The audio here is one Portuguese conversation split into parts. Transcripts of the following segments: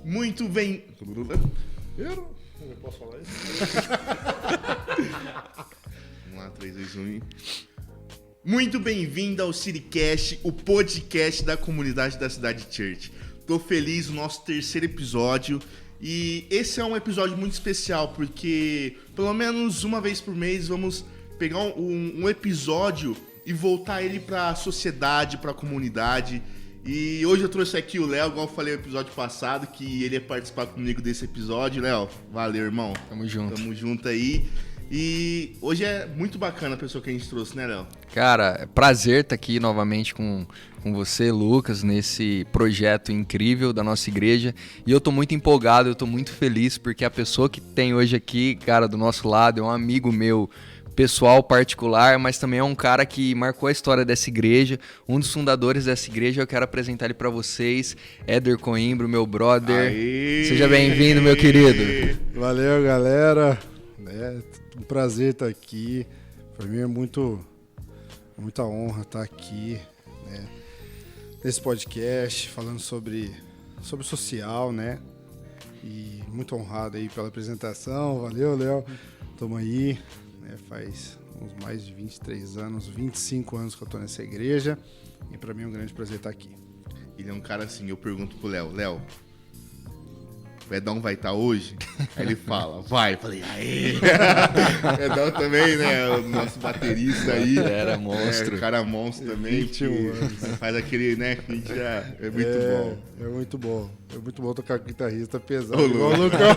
Muito bem. Eu não posso falar isso? Vamos lá, 3, 2, 1. Muito bem-vindo ao CityCast, o podcast da comunidade da Cidade Church. Tô feliz no nosso terceiro episódio e esse é um episódio muito especial porque pelo menos uma vez por mês vamos pegar um episódio e voltar ele pra sociedade, pra comunidade. E hoje eu trouxe aqui o Léo, igual eu falei no episódio passado, que ele ia participar comigo desse episódio. Léo, valeu, irmão. Tamo junto. Tamo junto aí. E hoje é muito bacana a pessoa que a gente trouxe, né, Léo? Cara, é prazer estar aqui novamente com você, Lucas, nesse projeto incrível da nossa igreja. E eu tô muito empolgado, eu tô muito feliz, porque a pessoa que tem hoje aqui, cara, do nosso lado, é um amigo meu, pessoal, particular, mas também é um cara que marcou a história dessa igreja, um dos fundadores dessa igreja. Eu quero apresentar ele para vocês, Éder Coimbra, meu brother. Aê! Seja bem-vindo, meu querido. Valeu, galera. É um prazer estar aqui. Para mim é muita honra estar aqui, né, nesse podcast, falando sobre social, né? E muito honrado aí pela apresentação. Valeu, Léo. Tamo aí. Faz uns mais de 23 anos, 25 anos que eu tô nessa igreja e pra mim é um grande prazer estar aqui. Ele é um cara assim, eu pergunto pro Léo, o Edão vai estar hoje? Aí ele fala, vai. Eu falei, aê! Edão também, né? O nosso baterista aí. Era monstro. Cara monstro também. 21 anos. Faz aquele, né? Que a gente já... É muito bom. É muito bom. É muito bom tocar com guitarrista pesado. Ô, Igual o Lucão.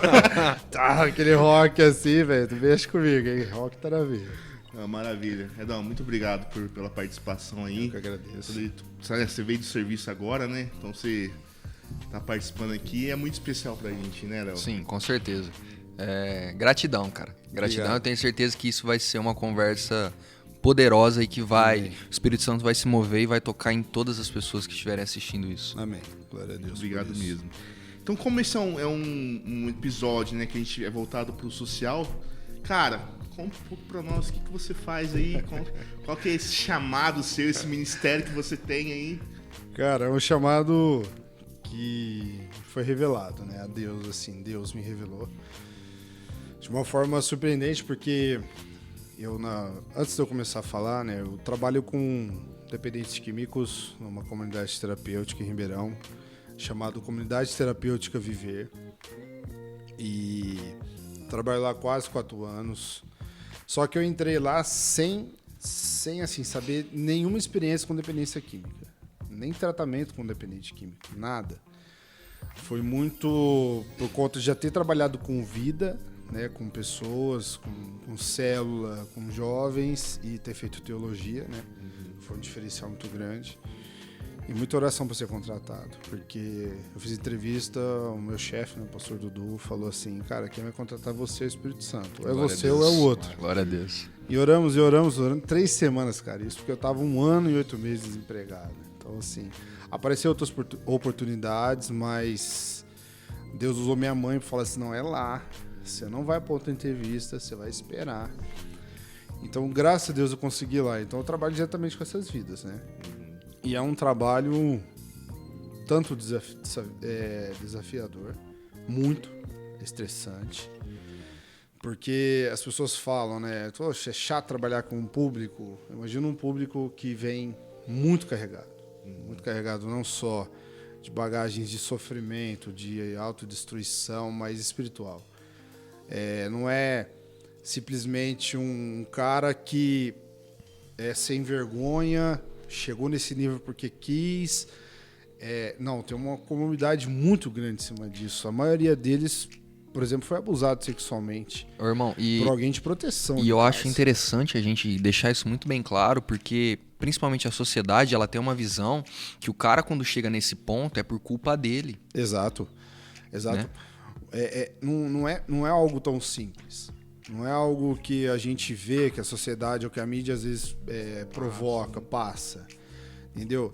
Tá, aquele rock assim, velho. Tu mexe comigo, hein? Rock tá na vida. Ah, maravilha. Edão, muito obrigado pela participação aí. Eu que agradeço. Você veio do serviço agora, né? Então você tá participando aqui. É muito especial pra gente, né, Léo? Sim, com certeza. Gratidão, cara. Gratidão. Obrigado. Eu tenho certeza que isso vai ser uma conversa poderosa e que o Espírito Santo vai se mover e vai tocar em todas as pessoas que estiverem assistindo isso. Amém. Glória a Deus. Obrigado por isso. mesmo. Então, como esse é um episódio, né, que a gente é voltado pro social, cara, conta um pouco pra nós o que você faz aí, qual que é esse chamado seu, esse ministério que você tem aí? Cara, é um chamado que foi revelado, né? A Deus, assim, Deus me revelou de uma forma surpreendente, porque antes de eu começar a falar, né, eu trabalho com dependentes químicos numa comunidade terapêutica em Ribeirão, chamada Comunidade Terapêutica Viver, e trabalho lá há quase 4 anos. Só que eu entrei lá sem assim, saber nenhuma experiência com dependência química, nem tratamento com dependente químico, nada. Foi muito por conta de já ter trabalhado com vida, né, com pessoas, com célula, com jovens e ter feito teologia, né? Foi um diferencial muito grande. E muita oração para ser contratado, porque eu fiz entrevista, o meu chefe, né, o pastor Dudu, falou assim, cara, quem vai contratar você é o Espírito Santo. Ou é você ou é o outro. Glória a Deus. E oramos durante 3 semanas, cara. Isso porque eu tava 1 ano e 8 meses desempregado. Então, assim, apareceram outras oportunidades, mas Deus usou minha mãe para falar assim, não, é lá. Você não vai para outra entrevista, você vai esperar. Então, graças a Deus eu consegui ir lá. Então, eu trabalho diretamente com essas vidas, né? E é um trabalho tanto desafiador, muito estressante, porque as pessoas falam, né? Poxa, é chato trabalhar com um público. Imagina um público que vem muito carregado não só de bagagens de sofrimento, de autodestruição, mas espiritual. Não é simplesmente um cara que é sem vergonha, chegou nesse nível porque quis. Não, tem uma comunidade muito grande em cima disso. A maioria deles, por exemplo, foi abusado sexualmente. Ô, irmão, por alguém de proteção. E eu acho interessante a gente deixar isso muito bem claro, porque principalmente a sociedade, ela tem uma visão que o cara, quando chega nesse ponto, é por culpa dele. Exato. Né? Não é algo tão simples. Não é algo que a gente vê, que a sociedade ou que a mídia às vezes provoca, passa. Entendeu?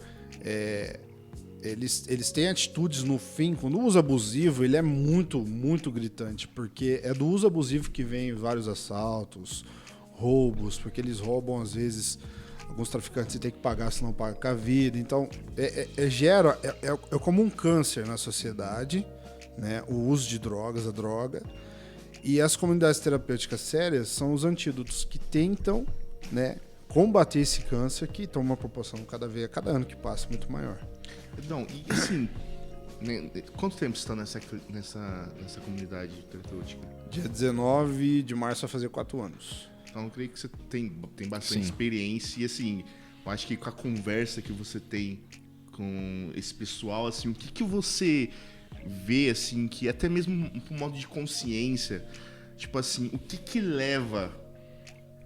Eles têm atitudes no fim. Quando o uso abusivo, ele é muito, muito gritante, porque é do uso abusivo que vem vários assaltos, roubos, porque eles roubam às vezes. Alguns traficantes têm que pagar, senão paga com a vida. Então, gera como um câncer na sociedade, né, o uso de drogas, a droga. E as comunidades terapêuticas sérias são os antídotos que tentam, né, combater esse câncer que toma uma proporção cada ano que passa muito maior. Não, e assim, né, quanto tempo você está nessa comunidade terapêutica? Dia 19 de março vai fazer 4 anos. Então eu creio que você tem bastante Sim. experiência e assim, eu acho que com a conversa que você tem com esse pessoal, assim, o que você vê, assim, que até mesmo um modo de consciência, tipo assim, o que leva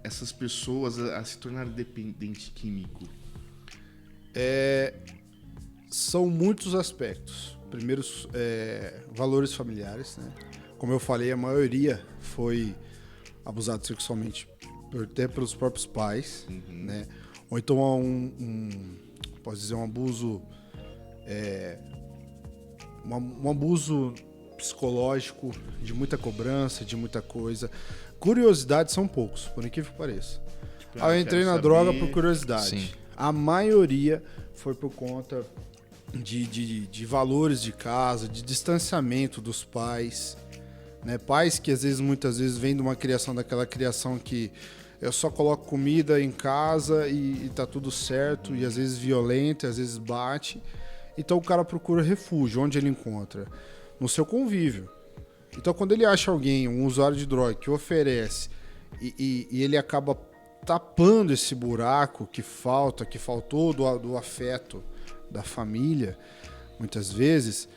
essas pessoas a se tornarem dependente químico? São muitos aspectos. Primeiro, valores familiares, né? Como eu falei, a maioria foi abusado sexualmente até pelos próprios pais, né? Ou então há posso dizer, um abuso, um abuso psicológico, de muita cobrança, de muita coisa. Curiosidades são poucos, por incrível que pareça. Eu entrei na droga por curiosidade. Sim. A maioria foi por conta de valores de casa, de distanciamento dos pais, né? Pais que muitas vezes vêm de uma criação, daquela criação que eu só coloco comida em casa e tá tudo certo, e às vezes violenta, às vezes bate. Então o cara procura refúgio. Onde ele encontra? No seu convívio. Então quando ele acha alguém, um usuário de droga, que oferece e ele acaba tapando esse buraco que faltou do afeto da família, muitas vezes,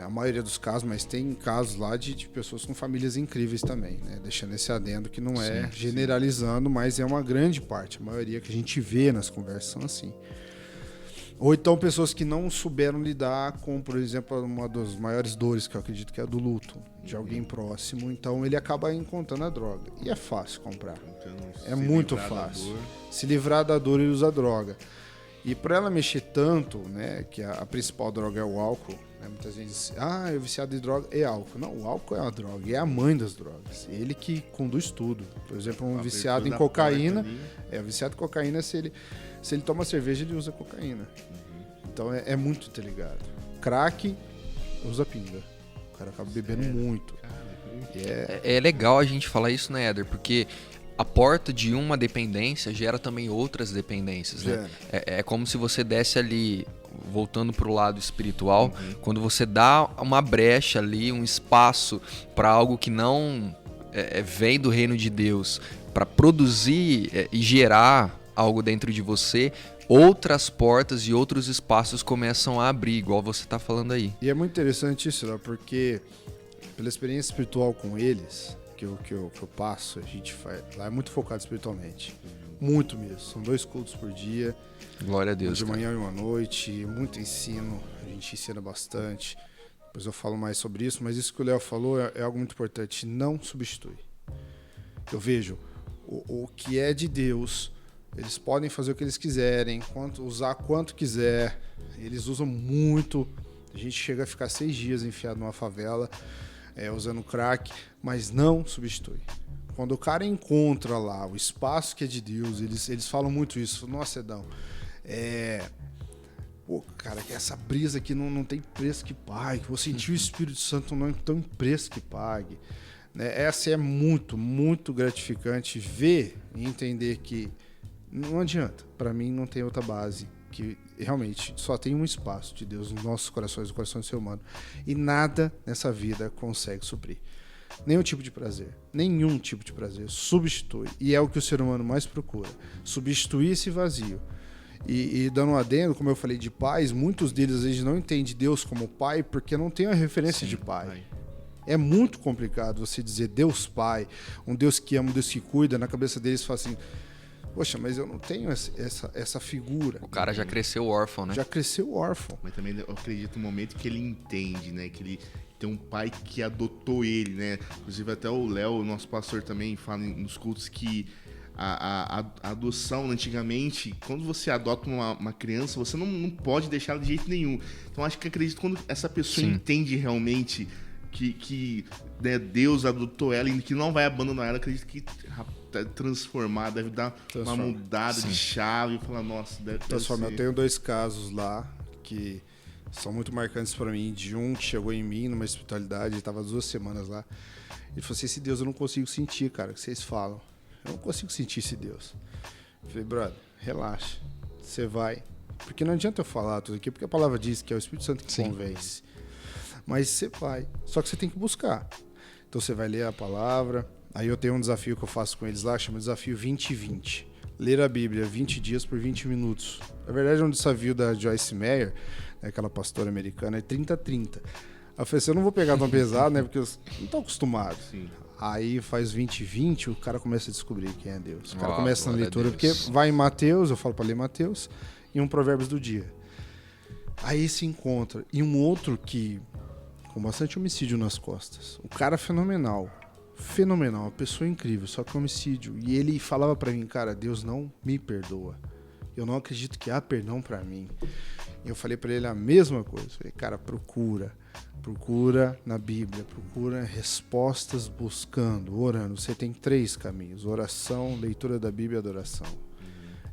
a maioria dos casos, mas tem casos lá de pessoas com famílias incríveis também, né? Deixando esse adendo que não é generalizando, mas é uma grande parte, a maioria que a gente vê nas conversas são assim. Ou então pessoas que não souberam lidar com, por exemplo, uma das maiores dores que eu acredito que é a do luto de alguém próximo, então ele acaba encontrando a droga. E é fácil comprar. É muito fácil. Se livrar da dor e usar droga. E para ela mexer tanto, né, que a principal droga é o álcool, né, muitas vezes, eu viciado em droga é álcool. Não, o álcool é uma droga, é a mãe das drogas. Ele que conduz tudo. Por exemplo, um viciado em cocaína, viciado em cocaína, se ele toma cerveja, ele usa cocaína. Então é muito interligado. Crack, usa pinga. O cara acaba bebendo muito. É legal a gente falar isso, né, Éder? Porque a porta de uma dependência gera também outras dependências, né? É como se você desse ali, voltando pro lado espiritual, quando você dá uma brecha ali, um espaço para algo que não vem do reino de Deus, para produzir e gerar algo dentro de você, outras portas e outros espaços começam a abrir, igual você está falando aí. E é muito interessante isso, né? Porque pela experiência espiritual com eles, que eu passo, a gente faz, lá é muito focado espiritualmente. Muito mesmo. São 2 cultos por dia. Glória a Deus. De manhã e uma noite, muito ensino, a gente ensina bastante. Depois eu falo mais sobre isso, mas isso que o Léo falou é algo muito importante. Não substitui. Eu vejo o que é de Deus. Eles podem fazer o que eles quiserem, usar quanto quiser. Eles usam muito. A gente chega a ficar 6 dias enfiado numa favela, usando crack, mas não substitui. Quando o cara encontra lá o espaço que é de Deus, eles falam muito isso. Nossa, Edão, cara, essa brisa aqui não tem preço que pague. Vou sentir o Espírito Santo não tem preço que pague. Né? Essa é muito, muito gratificante ver e entender que não adianta. Para mim não tem outra base, que realmente só tem um espaço de Deus nos nossos corações, no coração do ser humano. E nada nessa vida consegue suprir. Nenhum tipo de prazer substitui. E é o que o ser humano mais procura. Substituir esse vazio. E dando um adendo, como eu falei de pais, muitos deles às vezes não entendem Deus como pai porque não tem a referência de pai. É muito complicado você dizer Deus Pai, um Deus que ama, um Deus que cuida. Na cabeça deles fala assim, poxa, mas eu não tenho essa figura. O cara já cresceu órfão, né? Já cresceu órfão. Mas também eu acredito no momento que ele entende, né? Que ele tem um pai que adotou ele, né? Inclusive até o Léo, nosso pastor, também fala nos cultos que a adoção, antigamente, quando você adota uma criança, você não pode deixar ela de jeito nenhum. Então acho que acredito quando essa pessoa entende realmente que né, Deus adotou ela e que não vai abandonar ela, acredito que transformar, deve dar uma mudada de chave e falar, nossa, deve transformar. ser. Eu tenho 2 casos lá que são muito marcantes para mim. De um que chegou em mim numa espiritualidade, ele estava 2 semanas lá. Ele falou assim, esse Deus eu não consigo sentir, cara, que vocês falam. Eu não consigo sentir esse Deus. Eu falei, brother, relaxa, você vai. Porque não adianta eu falar tudo aqui, porque a palavra diz que é o Espírito Santo que convence. Mas você vai, só que você tem que buscar. Então você vai ler a palavra. Aí eu tenho um desafio que eu faço com eles lá, chama Desafio 20-20. Ler a Bíblia 20 dias por 20 minutos. Na verdade é um desafio da Joyce Meyer, aquela pastora americana, é 30-30. Eu falei assim, eu não vou pegar tão pesado, né? Porque eu não tô acostumado. Sim. Aí faz 20-20, o cara começa a descobrir quem é Deus. O cara Uau, começa na glória a leitura, porque Deus. vai em Mateus, eu falo para ler Mateus, e um Provérbios do dia. Aí se encontra. E um outro que, com bastante homicídio nas costas. O cara fenomenal. Fenomenal, uma pessoa incrível, só que homicídio. E ele falava para mim, cara, Deus não me perdoa. Eu não acredito que há perdão para mim. E eu falei para ele a mesma coisa. Falei, cara, procura na Bíblia, procura respostas buscando, orando. Você tem 3 caminhos: oração, leitura da Bíblia e adoração.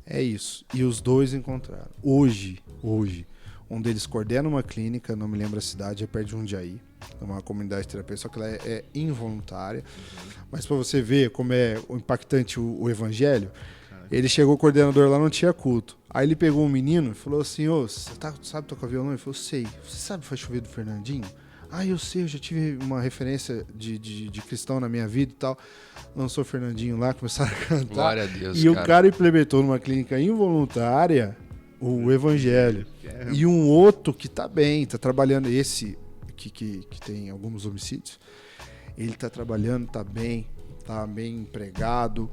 É isso. E os 2 encontraram. Hoje, um deles coordena uma clínica, não me lembro a cidade, é perto de Jundiaí, uma comunidade terapêutica, só que ela é involuntária. Mas para você ver como é impactante o evangelho, ele chegou, o coordenador lá, não tinha culto. Aí ele pegou um menino e falou assim, ô, você sabe tocar violão? Ele falou, sei. Você sabe Faz Chover do Fernandinho? Ah, eu sei, eu já tive uma referência de cristão na minha vida e tal. Lançou o Fernandinho lá, começaram a cantar. Glória a Deus, E o cara implementou numa clínica involuntária o evangelho. E um outro que tá bem, tá trabalhando, esse que tem alguns homicídios, ele tá trabalhando, tá bem empregado,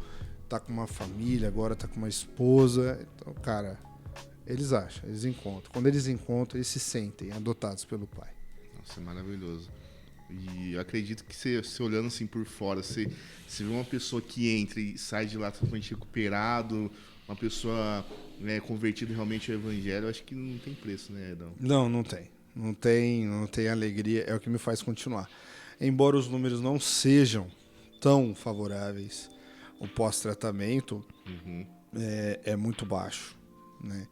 tá com uma família, agora tá com uma esposa. Então, cara, eles acham, eles encontram. Quando eles encontram, eles se sentem adotados pelo Pai. Nossa, é maravilhoso. E eu acredito que você olhando assim por fora, você vê uma pessoa que entra e sai de lá totalmente recuperado, uma pessoa, né, convertida realmente ao evangelho, eu acho que não tem preço, né, Edão? Não tem. Não tem alegria, é o que me faz continuar. Embora os números não sejam tão favoráveis, o pós-tratamento é muito baixo, né?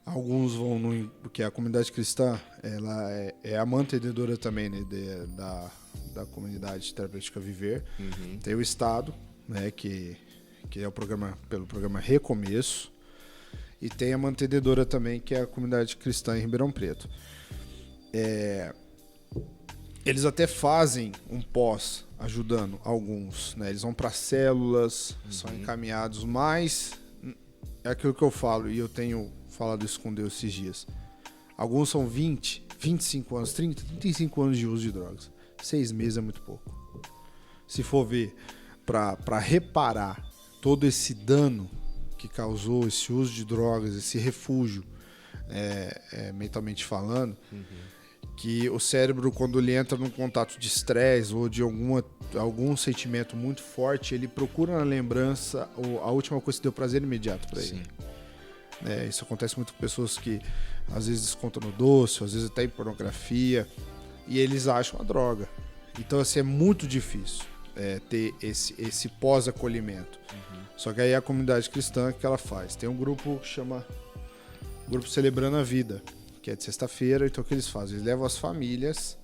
Alguns vão porque a comunidade cristã, ela é a mantenedora também, né, da comunidade terapêutica Viver. Tem o Estado, né, que é pelo programa Recomeço, e tem a mantenedora também, que é a comunidade cristã em Ribeirão Preto. Eles até fazem um pós ajudando alguns, né? Eles vão para células, são encaminhados, mas é aquilo que eu falo, e eu tenho falado isso com Deus esses dias. Alguns são 20, 25 anos, 30, 35 anos de uso de drogas. 6 meses é muito pouco. Se for ver, para reparar todo esse dano que causou esse uso de drogas, esse refúgio, mentalmente falando, que o cérebro, quando ele entra num contato de estresse ou de algum sentimento muito forte, ele procura na lembrança a última coisa que deu prazer imediato para ele. Isso acontece muito com pessoas que às vezes descontam no doce, às vezes até em pornografia, e eles acham a droga. Então, assim, é muito difícil ter esse pós-acolhimento. Só que aí a comunidade cristã, o que ela faz? Tem um grupo que chama Grupo Celebrando a Vida, que é de sexta-feira. Então o que eles fazem? Eles levam as famílias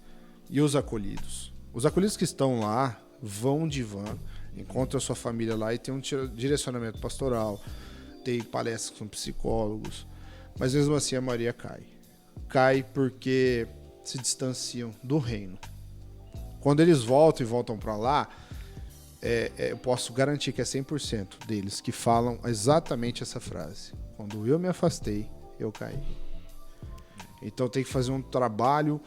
e os acolhidos. Os acolhidos que estão lá vão de van, encontram a sua família lá e tem um direcionamento pastoral, tem palestras com psicólogos, mas mesmo assim a maioria cai. Cai porque se distanciam do reino. Quando eles voltam para lá, eu posso garantir que é 100% deles que falam exatamente essa frase. Quando eu me afastei, eu caí. Então tem que fazer um trabalho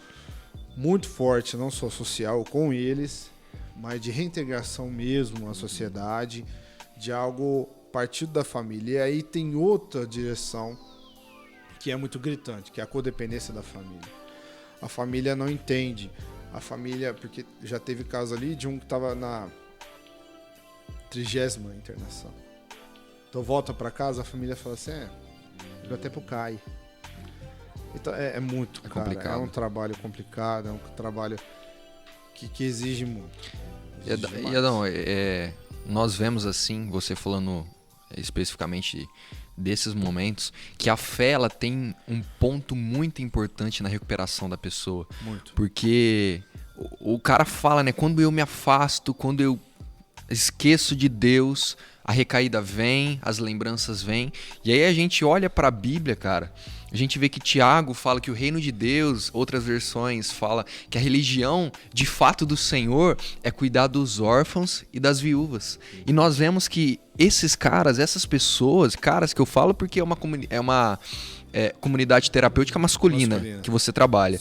muito forte, não só social com eles, mas de reintegração mesmo na sociedade, de algo partido da família. E aí tem outra direção que é muito gritante, que é a codependência da família. A família não entende. A família, porque já teve caso ali de um que estava na 30ª internação. Então volta para casa, a família fala assim, liga até pro CAI. Então é muito, cara, complicado. É um trabalho complicado, é um trabalho que exige muito. E Adão, nós vemos assim, você falando especificamente desses momentos que a fé ela tem um ponto muito importante na recuperação da pessoa. Muito. Porque o cara fala, né? Quando eu me afasto, quando eu esqueço de Deus, a recaída vem, as lembranças vêm. E aí a gente olha para a Bíblia, cara, a gente vê que Tiago fala que o reino de Deus, outras versões fala que a religião de fato do Senhor é cuidar dos órfãos e das viúvas. E nós vemos que esses caras, essas pessoas, caras que eu falo porque é uma comunidade terapêutica masculina que você trabalha.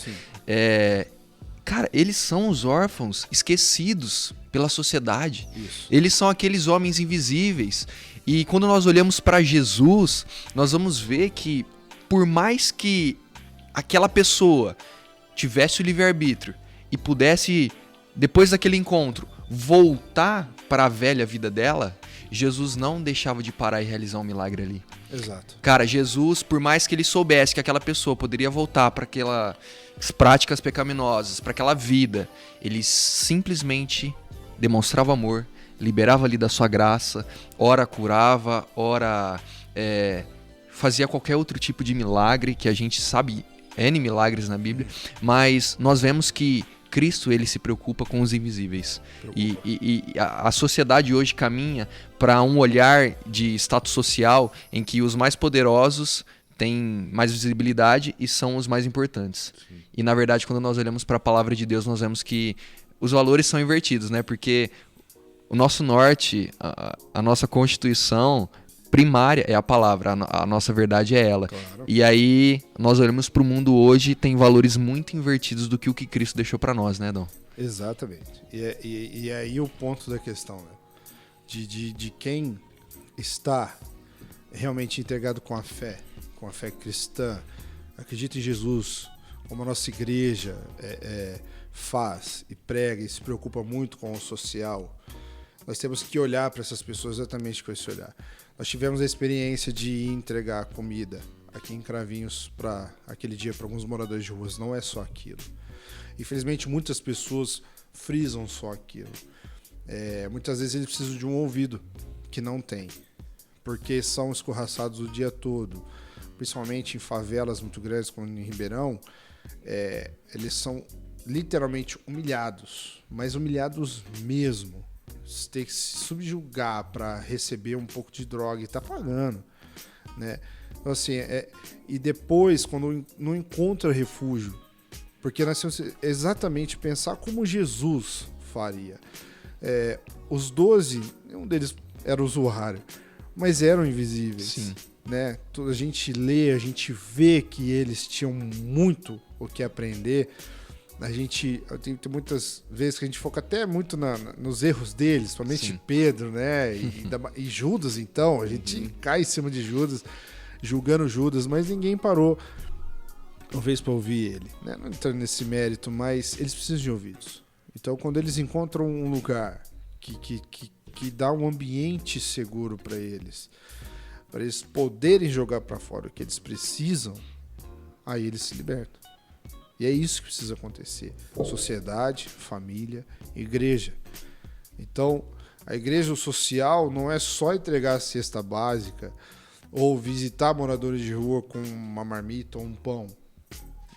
Cara, eles são os órfãos esquecidos pela sociedade. Isso. Eles são aqueles homens invisíveis. E quando nós olhamos para Jesus, nós vamos ver que por mais que aquela pessoa tivesse o livre-arbítrio e pudesse, depois daquele encontro, voltar para a velha vida dela, Jesus não deixava de parar e realizar um milagre ali. Exato. Cara, Jesus, por mais que ele soubesse que aquela pessoa poderia voltar para aquelas práticas pecaminosas, para aquela vida, ele simplesmente demonstrava amor, liberava ali da sua graça, ora curava, ora fazia qualquer outro tipo de milagre, que a gente sabe, N milagres na Bíblia, mas nós vemos que Cristo ele se preocupa com os invisíveis. E a sociedade hoje caminha para um olhar de status social em que os mais poderosos têm mais visibilidade e são os mais importantes. Sim. E na verdade, quando nós olhamos para a palavra de Deus, nós vemos que os valores são invertidos, né? Porque o nosso norte, a nossa constituição primária é a palavra, a nossa verdade é ela. Claro. E aí nós olhamos para o mundo hoje e tem valores muito invertidos do que o que Cristo deixou para nós, né, Dom? Exatamente. E aí o ponto da questão, né? De quem está realmente integrado com a fé cristã, acredita em Jesus, como a nossa igreja faz e prega e se preocupa muito com o social, nós temos que olhar para essas pessoas exatamente com esse olhar. Nós tivemos a experiência de entregar comida aqui em Cravinhos para aquele dia para alguns moradores de ruas. Não é só aquilo. Infelizmente, muitas pessoas frisam só aquilo. Muitas vezes eles precisam de um ouvido que não tem, porque são escorraçados o dia todo, principalmente em favelas muito grandes como em Ribeirão. Eles são literalmente humilhados, mas humilhados mesmo. Você tem que se subjugar para receber um pouco de droga e tá pagando, né? Então, assim, e depois, quando não encontra refúgio, porque nós temos que exatamente pensar como Jesus faria. Os 12, nenhum deles era usuário, mas eram invisíveis. Sim. Né? A gente lê, a gente vê que eles tinham muito o que aprender. Tem muitas vezes que a gente foca até muito nos erros deles, principalmente Sim. Pedro, né? E Judas, então. A gente cai em cima de Judas, julgando Judas, mas ninguém parou uma vez para ouvir ele. Né? Não entrando nesse mérito, mas eles precisam de ouvidos. Então, quando eles encontram um lugar que dá um ambiente seguro para eles poderem jogar para fora o que eles precisam, aí eles se libertam. E é isso que precisa acontecer. Sociedade, família, igreja. Então, a igreja social não é só entregar a cesta básica ou visitar moradores de rua com uma marmita ou um pão.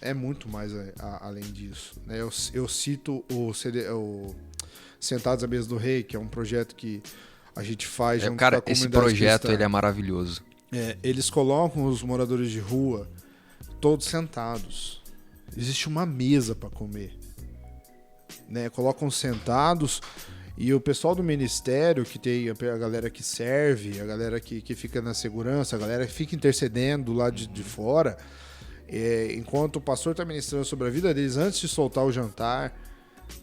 É muito mais além disso. Né? Eu cito o Sentados à Mesa do Rei, que é um projeto que a gente faz junto com a comunidade esse projeto cristã. Ele é maravilhoso. Eles colocam os moradores de rua todos sentados. Existe uma mesa para comer, né? Colocam sentados e o pessoal do ministério, que tem a galera que serve, a galera que fica na segurança, a galera que fica intercedendo lá de fora, enquanto o pastor está ministrando sobre a vida deles antes de soltar o jantar,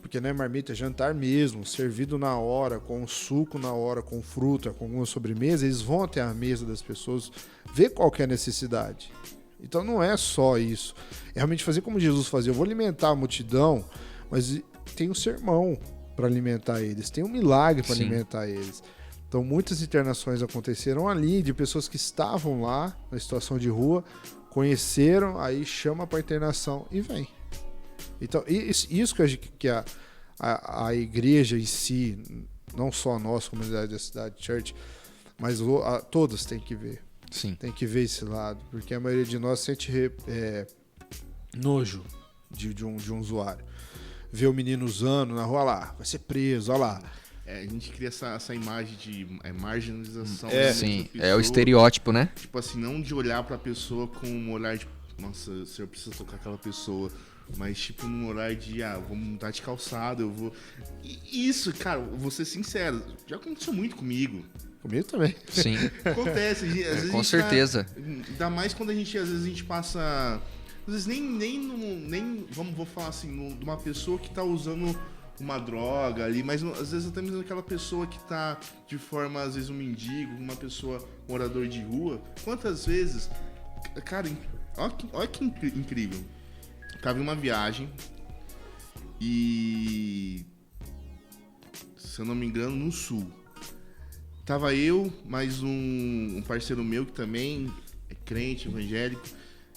porque não é marmita, é jantar mesmo, servido na hora, com suco na hora, com fruta, com alguma sobremesa, eles vão até a mesa das pessoas, ver qual que é a necessidade. Então não é só isso. É realmente fazer como Jesus fazia. Eu vou alimentar a multidão, mas tem um sermão para alimentar eles. Tem um milagre para alimentar eles. Então muitas internações aconteceram ali, de pessoas que estavam lá, na situação de rua, conheceram, aí chama para internação e vem. Então isso que a igreja em si, não só a nossa comunidade da cidade, church, mas todas têm que ver. Sim. Tem que ver esse lado, porque a maioria de nós sente nojo de um usuário. Vê o menino usando na rua, lá, vai ser preso, olha lá. A gente cria essa imagem de marginalização. Sim, é o estereótipo, né? Tipo assim, não de olhar pra pessoa com um olhar de, nossa, o senhor precisa tocar aquela pessoa, mas tipo num olhar de, vamos mudar de calçado, eu vou... E isso, cara, vou ser sincero, já aconteceu muito comigo. Comigo também. Sim. Acontece, às vezes Com certeza. Ainda mais quando às vezes a gente passa... Às vezes nem vou falar assim, de uma pessoa que tá usando uma droga ali, mas às vezes até mesmo aquela pessoa que tá de forma, às vezes um mendigo, uma pessoa morador de rua. Quantas vezes, cara, olha que incrível. Tava em uma viagem e, se eu não me engano, no sul. Tava eu, mais um parceiro meu que também é crente, evangélico.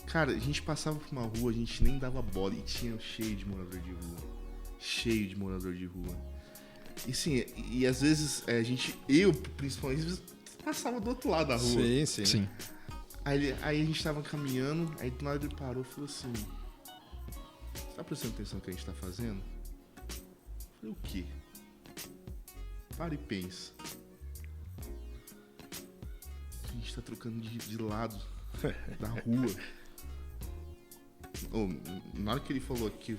Cara, a gente passava por uma rua, a gente nem dava bola e tinha cheio de morador de rua. Cheio de morador de rua. E sim, e às vezes eu principalmente, às vezes passava do outro lado da rua. Sim. Aí a gente tava caminhando, aí do nada ele parou e falou assim: você tá prestando atenção no que a gente tá fazendo? Eu falei, o quê? Para e pensa. A gente tá trocando de lado da rua. Na hora que ele falou aqui, eu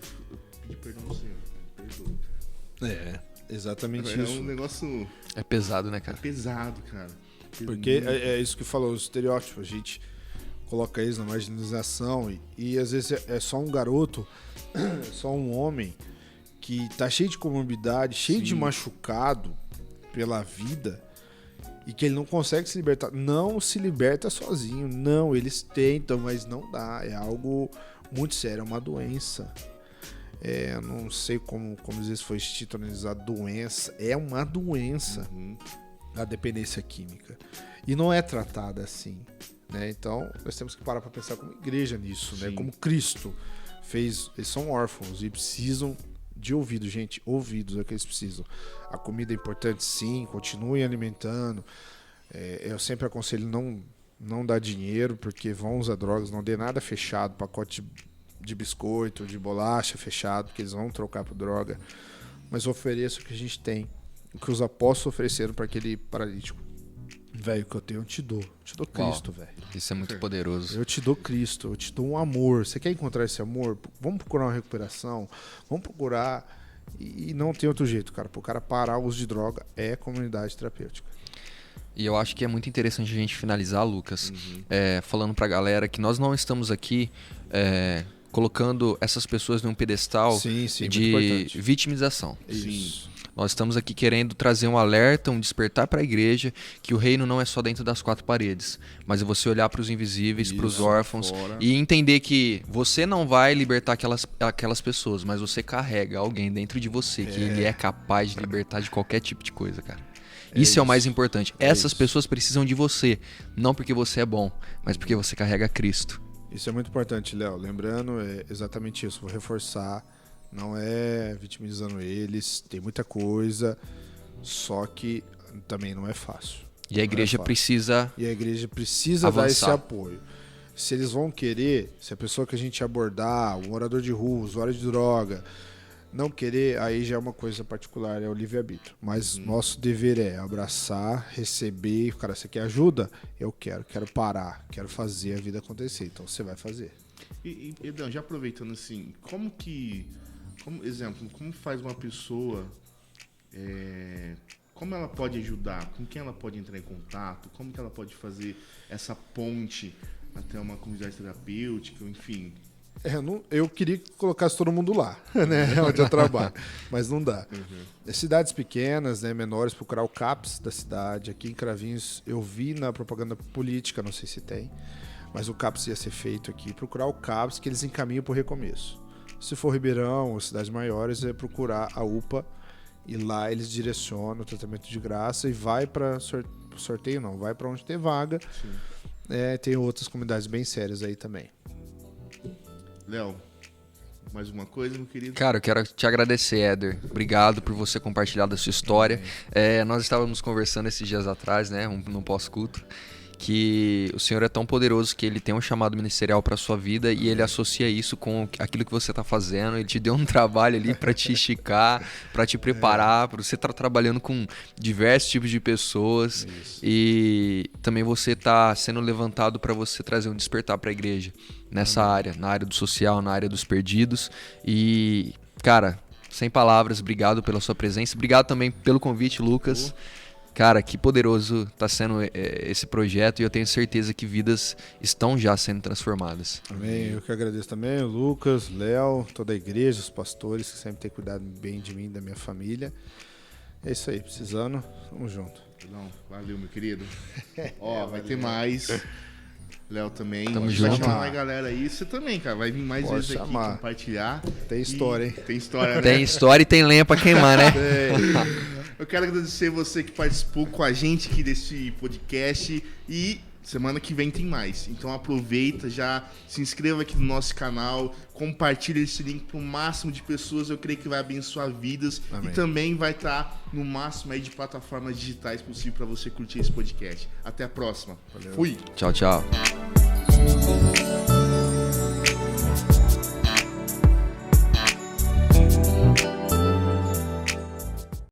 pedi perdão ao senhor. Perdoa. Exatamente É isso. um negócio É pesado, né, cara? pesado, cara. Porque é isso que falou, o estereótipo. A gente coloca eles na marginalização e às vezes é só um garoto, só um homem que tá cheio de comorbidade, cheio de machucado pela vida e que ele não consegue se libertar. Não se liberta sozinho. Não, eles tentam, mas não dá. É algo muito sério, é uma doença. Eu não sei como às vezes foi institucionalizada doença. É uma doença, a dependência química. E não é tratada assim, né? Então, nós temos que parar para pensar como igreja nisso, né? Como Cristo fez. Eles são órfãos e precisam de ouvido, gente. Ouvidos é que eles precisam. A comida é importante, sim. Continuem alimentando. Eu sempre aconselho não dar dinheiro, porque vão usar drogas. Não dê nada fechado, pacote de biscoito, de bolacha fechado, porque eles vão trocar por droga. Mas ofereça o que a gente tem. O que os apóstolos ofereceram para aquele paralítico. Velho, o que eu tenho, eu te dou. Eu te dou Cristo, velho. Isso é muito poderoso. Eu te dou Cristo, eu te dou um amor. Você quer encontrar esse amor? Vamos procurar uma recuperação. Vamos procurar. E não tem outro jeito, cara. Para o cara parar o uso de droga é comunidade terapêutica. E eu acho que é muito interessante a gente finalizar, Lucas, falando pra galera que nós não estamos aqui colocando essas pessoas num pedestal de vitimização. Isso. Nós estamos aqui querendo trazer um alerta, um despertar para a igreja, que o reino não é só dentro das quatro paredes, mas é você olhar para os invisíveis, para os órfãos fora. e entender que você não vai libertar aquelas pessoas, mas você carrega alguém dentro de você que ele é capaz de libertar de qualquer tipo de coisa, cara. Isso é o mais importante. Essas pessoas precisam de você, não porque você é bom, mas porque você carrega Cristo. Isso é muito importante, Léo. Lembrando, é exatamente isso. Vou reforçar. Não é vitimizando eles, tem muita coisa, só que também não é fácil. E a igreja precisa E a igreja precisa avançar. dar esse apoio. Se eles vão querer, se a pessoa que a gente abordar, o morador de rua, usuário de droga, não querer, aí já é uma coisa particular, é o livre-arbítrio. Mas nosso dever é abraçar, receber. Cara, você quer ajuda? Eu quero parar, quero fazer a vida acontecer. Então você vai fazer. E Edão, já aproveitando assim, como faz uma pessoa, como ela pode ajudar, com quem ela pode entrar em contato, como que ela pode fazer essa ponte até uma comunidade terapêutica, enfim. Eu queria que colocasse todo mundo lá, né, onde eu trabalho, mas não dá. Cidades pequenas, né, menores, procurar o CAPS da cidade. Aqui em Cravinhos eu vi na propaganda política, não sei se tem, mas o CAPS ia ser feito aqui. Procurar o CAPS que eles encaminham para o recomeço. Se for Ribeirão ou cidades maiores, é procurar a UPA e lá eles direcionam o tratamento de graça e vai para sorteio, não, vai para onde tem vaga. Tem outras comunidades bem sérias aí também. Léo, mais uma coisa, meu querido? Cara, eu quero te agradecer, Éder. Obrigado por você compartilhar da sua história. Nós estávamos conversando esses dias atrás, né, no pós-culto, que o Senhor é tão poderoso que Ele tem um chamado ministerial para sua vida e Ele associa isso com aquilo que você está fazendo. Ele te deu um trabalho ali para te esticar, para te preparar, para você estar trabalhando com diversos tipos de pessoas. Isso. E também você está sendo levantado para você trazer um despertar para a igreja nessa área, na área do social, na área dos perdidos. E, cara, sem palavras, obrigado pela sua presença. Obrigado também pelo convite, Lucas. Cara, que poderoso está sendo esse projeto e eu tenho certeza que vidas estão já sendo transformadas. Amém. Eu que agradeço também, o Lucas, o Léo, toda a igreja, os pastores que sempre têm cuidado bem de mim, da minha família. É isso aí, precisando, tamo junto. Não, valeu, meu querido. Ó, vai ter mais. Léo também. Tamo junto. Vai chamar mais galera aí. Você também, cara. Vai vir mais vezes aqui compartilhar. Tem história, hein? Tem história, né? Tem história e tem lenha pra queimar, né? Eu quero agradecer você que participou com a gente aqui desse podcast. E semana que vem tem mais. Então aproveita, já se inscreva aqui no nosso canal. Compartilha esse link para o máximo de pessoas. Eu creio que vai abençoar vidas. Amém. E também vai estar no máximo aí de plataformas digitais possível para você curtir esse podcast. Até a próxima. Valeu. Fui. Tchau, tchau.